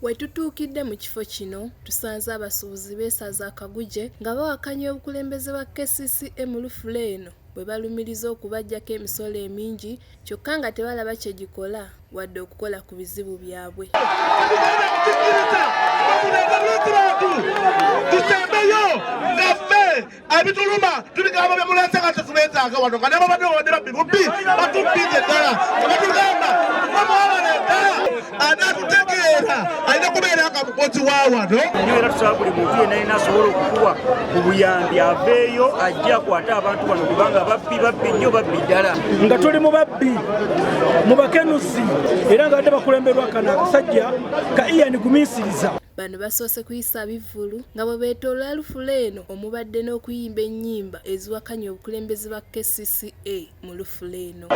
Wetutuukidde mu kifo kino tusanze abasuubuzi beesaza akaguje nga bawakanya obukulembeze bwa KCCA mu lufula eno bwe balumiriza okubajjako emisolo emingi kyokka nga tebalaba kye gikola wadde okukola ku bizibu byabwe. Abituluma tubigamba bemulese nga tetubeetaaga wano nga nabo badde wadde babbi batubbidde ddala tebatugamba bamuwabala eddala anatutegeera alina kubeera nga mukozi wa wano. Nnyo era tusaba buli muntu yenna alina asobola okukuwa ku buyambi aveeyo ajje akwate abantu bano kubanga babbi nnyo babbi ddala. Nga tuli mu babbi mu bakenusi era nga badde bakulemberwa kano akasajja ka Ian Gumisiriza. Bano basoose kuyisa bivvulu nga bwe beetooloola lufula eno omubadde n'okuyimba ennyimba eziwakanya obukulembeze bwa KCCA mu lufula eno.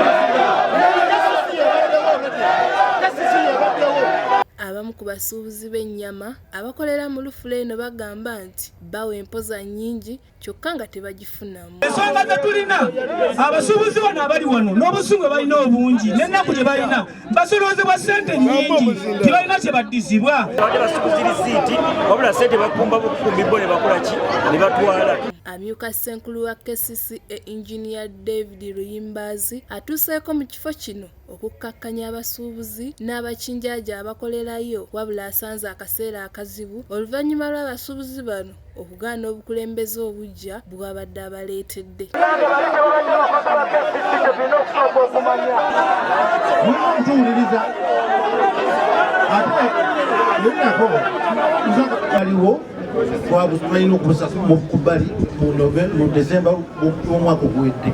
Abamu ku basuubuzi b'ennyama abakolera mu lufula eno bagamba nti bawa empoza nnyingi kyokka nga tebagifunamu. Ensonga ze tulina abasuubuzi bano abali wano n'obusungu balina obungi n'ennaku gye balina basoloozebwa ssente nnyingi tebalina kye baddizibwa. Abadde basuubuzi risiiti wabula ssente bakumba bukumbibwa ne bakola ki ne batwala. Amyuka Ssenkulu wa KCCA Engineer David Luyimbazi atuuseeko mu kifo kino okukkakkanya abasuubuzi n'abakinjaaji abakolerayo wabula asanze akaseera akazibu oluvannyuma lw'abasuubuzi bano okugaana obukulembeze obujja bw'abadde abaleetedde. Aliwo twalina okubusa ku bbali mu Desemba w'omwaka oguwedde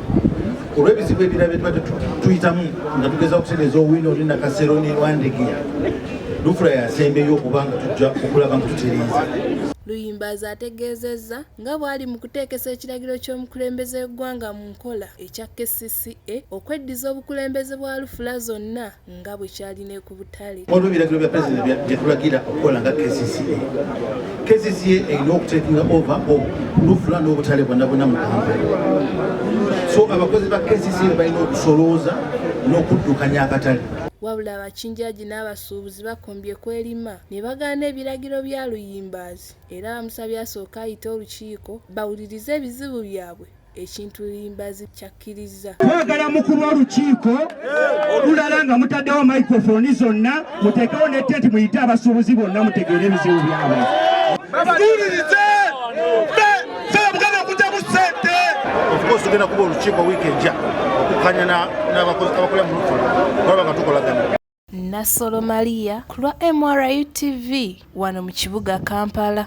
olw'ebizibu ebirala bye tubadde tuyitamu nga tugeza okutereeza owino oli nakasero ne Lwandegeya lufula yasembeyo okuba nga tujja okulaba nga tutereeza. Luyimbazi ategeezezza nga bw'ali mu kuteekesa ekiragiro ky'omukulembeze w'eggwanga mu nkola ekya KCCA okweddiza obukulembeze bwa lufula zonna nga bwe kyalina ku butale. Waliwo ebiragiro bya pulezidenti bye tulagira okukola nga KCCA. KCCA erina okuteekinga ova lufula n'obutale bwonna bwonna mu Kampala. So abakozi ba KCCA balina okusolooza n'okuddukanya akatale. Wabula abakinjaaji n'abasuubuzi bakombye kwelima ne bagaana ebiragiro bya Luyimbazi era bamusabye asooke ayite olukiiko bawulirize ebizibu byabwe ekintu Luyimbazi kyakkiriza. Twagala mukuba olukiiko olulala nga mutaddewo microphone zonna muteekewo ne ttenti muyite abasuubuzi bonna mutegeere ebizibu byabwe. Tuwulirize bugenda okujja mu ssente. Of course tugenda kuba olukiiko wiiki ejja okukkanya n'abakolera mu lufula olaba nga tukolagana. Nasolo Maria ku lwa MRU TV wano mu kibuga Kampala.